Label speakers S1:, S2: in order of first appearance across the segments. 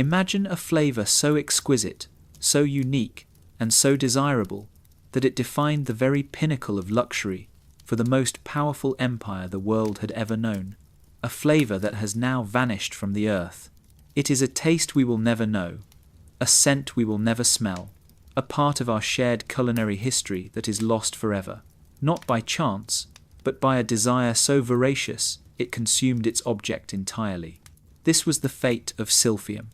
S1: Imagine a flavor so exquisite, so unique, and so desirable that it defined the very pinnacle of luxury for the most powerful empire the world had ever known. A flavor that has now vanished from the earth. It is a taste we will never know, a scent we will never smell, a part of our shared culinary history that is lost forever, not by chance, but by a desire so voracious it consumed its object entirely. This was the fate of Silphium.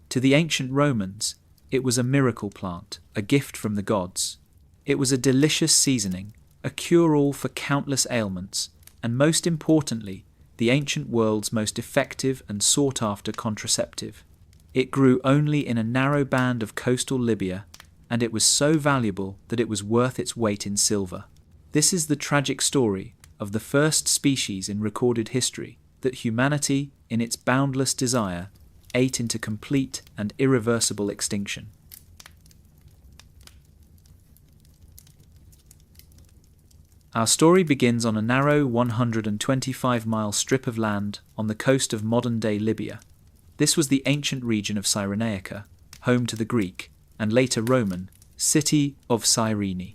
S1: To the ancient Romans, it was a miracle plant, a gift from the gods. It was a delicious seasoning, a cure-all for countless ailments, and most importantly, the ancient world's most effective and sought-after contraceptive. It grew only in a narrow band of coastal Libya, and it was so valuable that it was worth its weight in silver. This is the tragic story of the first species in recorded history that humanity, in its boundless desire, ate into complete and irreversible extinction. Our story begins on a narrow 125-mile strip of land on the coast of modern-day Libya. This was the ancient region of Cyrenaica, home to the Greek, and later Roman, city of Cyrene.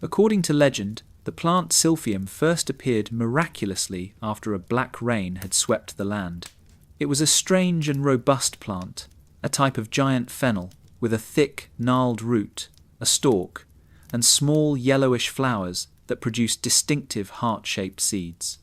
S1: According to legend, the plant Silphium first appeared miraculously after a black rain had swept the land. It was a strange and robust plant, a type of giant fennel, with a thick, gnarled root, a stalk, and small yellowish flowers that produced distinctive heart-shaped seeds.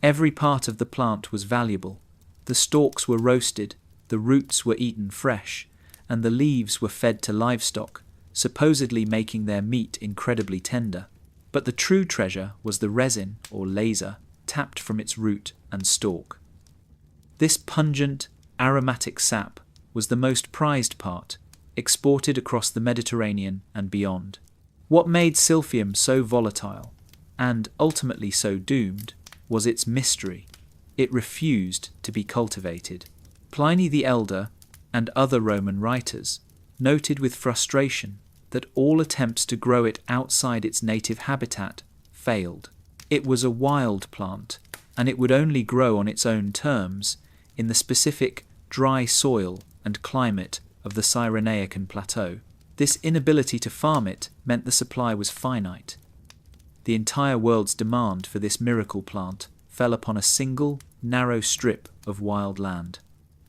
S1: Every part of the plant was valuable. The stalks were roasted, the roots were eaten fresh, and the leaves were fed to livestock, supposedly making their meat incredibly tender. But the true treasure was the resin, or laser, tapped from its root and stalk. This pungent, aromatic sap was the most prized part, exported across the Mediterranean and beyond. What made Silphium so volatile, and ultimately so doomed, was its mystery. It refused to be cultivated. Pliny the Elder and other Roman writers noted with frustration that all attempts to grow it outside its native habitat failed. It was a wild plant, and it would only grow on its own terms in the specific dry soil and climate of the Cyrenaican plateau. This inability to farm it meant the supply was finite. The entire world's demand for this miracle plant fell upon a single, narrow strip of wild land.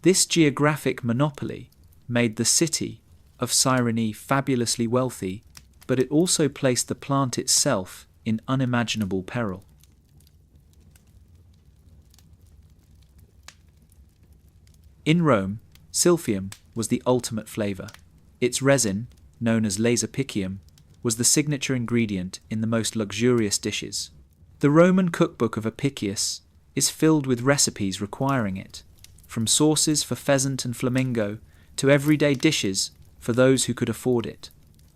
S1: This geographic monopoly made the city of Cyrene fabulously wealthy, but it also placed the plant itself in unimaginable peril. In Rome, Silphium was the ultimate flavour. Its resin, known as laser-picium, was the signature ingredient in the most luxurious dishes. The Roman cookbook of Apicius is filled with recipes requiring it, from sauces for pheasant and flamingo to everyday dishes for those who could afford it.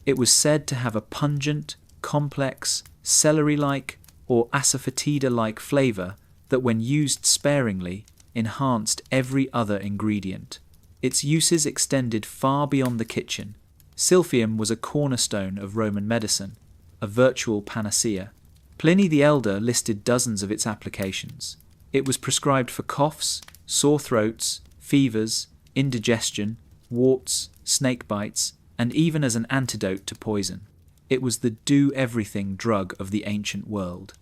S1: It was said to have a pungent, complex, celery-like or asafoetida-like flavour that, when used sparingly, enhanced every other ingredient. Its uses extended far beyond the kitchen. Silphium was a cornerstone of Roman medicine, a virtual panacea. Pliny the Elder listed dozens of its applications. It was prescribed for coughs, sore throats, fevers, indigestion, warts, snake bites, and even as an antidote to poison. It was the do-everything drug of the ancient world.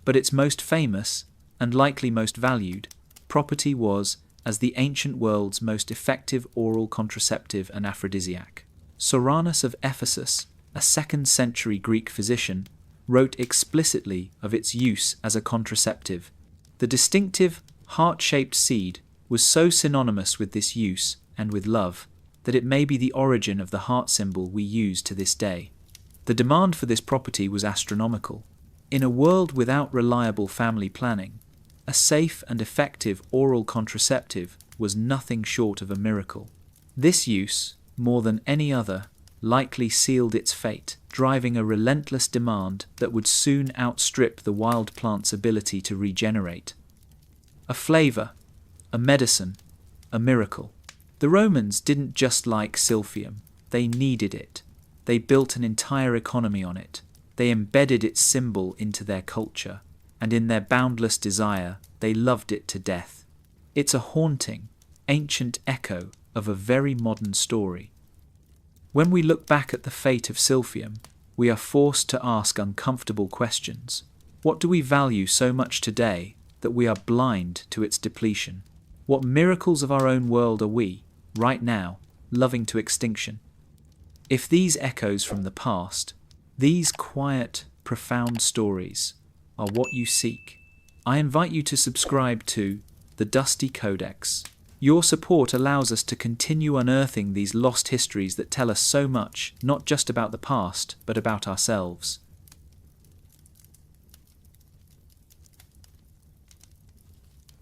S1: But its most famous, and likely most valued, property was as the ancient world's most effective oral contraceptive and aphrodisiac. Soranus of Ephesus, a 2nd century Greek physician, wrote explicitly of its use as a contraceptive. The distinctive, heart-shaped seed was so synonymous with this use and with love that it may be the origin of the heart symbol we use to this day. The demand for this property was astronomical. In a world without reliable family planning, a safe and effective oral contraceptive was nothing short of a miracle. This use, more than any other, likely sealed its fate, driving a relentless demand that would soon outstrip the wild plant's ability to regenerate. A flavour, a medicine, a miracle. The Romans didn't just like Silphium, they needed it. They built an entire economy on it. They embedded its symbol into their culture, and in their boundless desire, they loved it to death. It's a haunting, ancient echo of a very modern story. When we look back at the fate of Silphium, we are forced to ask uncomfortable questions. What do we value so much today that we are blind to its depletion? What miracles of our own world are we, right now, loving to extinction? If these echoes from the past, these quiet, profound stories, are what you seek, I invite you to subscribe to the Dusty Codex. Your support allows us to continue unearthing these lost histories that tell us so much, not just about the past, but about ourselves.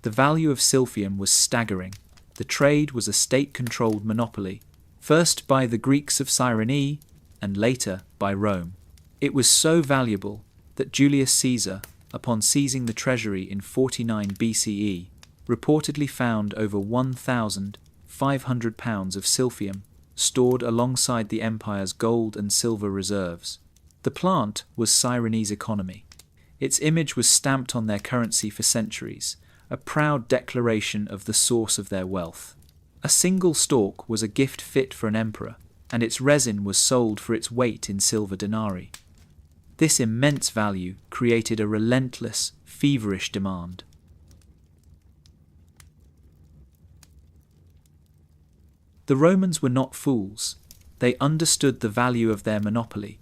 S1: The value of Silphium was staggering. The trade was a state-controlled monopoly, first by the Greeks of Cyrene and later by Rome. It was so valuable that Julius Caesar, upon seizing the treasury in 49 BCE, reportedly found over 1,500 pounds of Silphium stored alongside the empire's gold and silver reserves. The plant was Cyrene's economy. Its image was stamped on their currency for centuries, a proud declaration of the source of their wealth. A single stalk was a gift fit for an emperor, and its resin was sold for its weight in silver denarii. This immense value created a relentless, feverish demand. The Romans were not fools. They understood the value of their monopoly.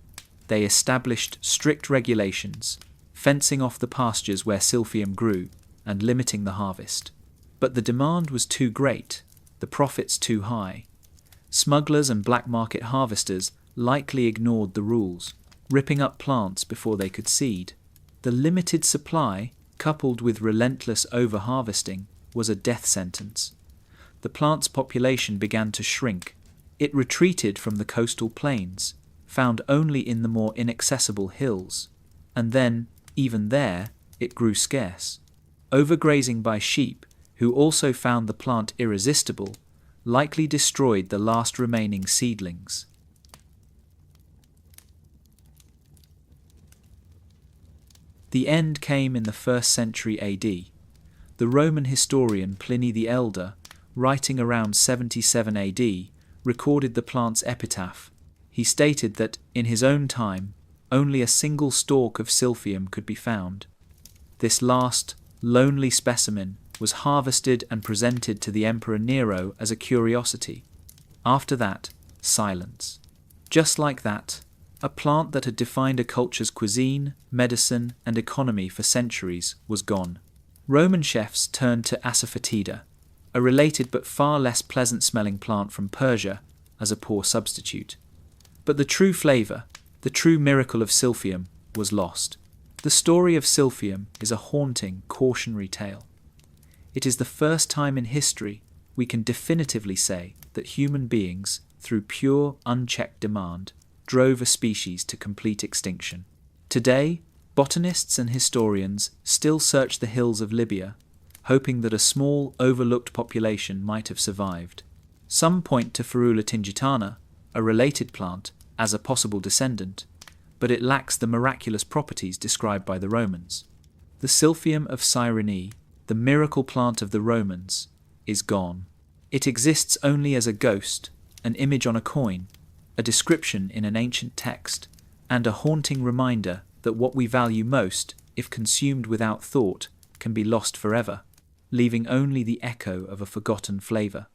S1: They established strict regulations, fencing off the pastures where Silphium grew and limiting the harvest. But the demand was too great, the profits too high. Smugglers and black market harvesters likely ignored the rules, ripping up plants before they could seed. The limited supply, coupled with relentless over-harvesting, was a death sentence. The plant's population began to shrink. It retreated from the coastal plains, found only in the more inaccessible hills, and then, even there, it grew scarce. Overgrazing by sheep, who also found the plant irresistible, likely destroyed the last remaining seedlings. The end came in the 1st century AD. The Roman historian Pliny the Elder, writing around 77 AD, recorded the plant's epitaph. He stated that, in his own time, only a single stalk of Silphium could be found. This last, lonely specimen was harvested and presented to the Emperor Nero as a curiosity. After that, silence. Just like that, a plant that had defined a culture's cuisine, medicine, and economy for centuries was gone. Roman chefs turned to asafoetida, a related but far less pleasant-smelling plant from Persia, as a poor substitute. But the true flavour, the true miracle of Silphium, was lost. The story of Silphium is a haunting, cautionary tale. It is the first time in history we can definitively say that human beings, through pure, unchecked demand, drove a species to complete extinction. Today, botanists and historians still search the hills of Libya, hoping that a small, overlooked population might have survived. Some point to Ferula tingitana, a related plant, as a possible descendant, but it lacks the miraculous properties described by the Romans. The Silphium of Cyrene, the miracle plant of the Romans, is gone. It exists only as a ghost, an image on a coin, a description in an ancient text, and a haunting reminder that what we value most, if consumed without thought, can be lost forever, leaving only the echo of a forgotten flavour.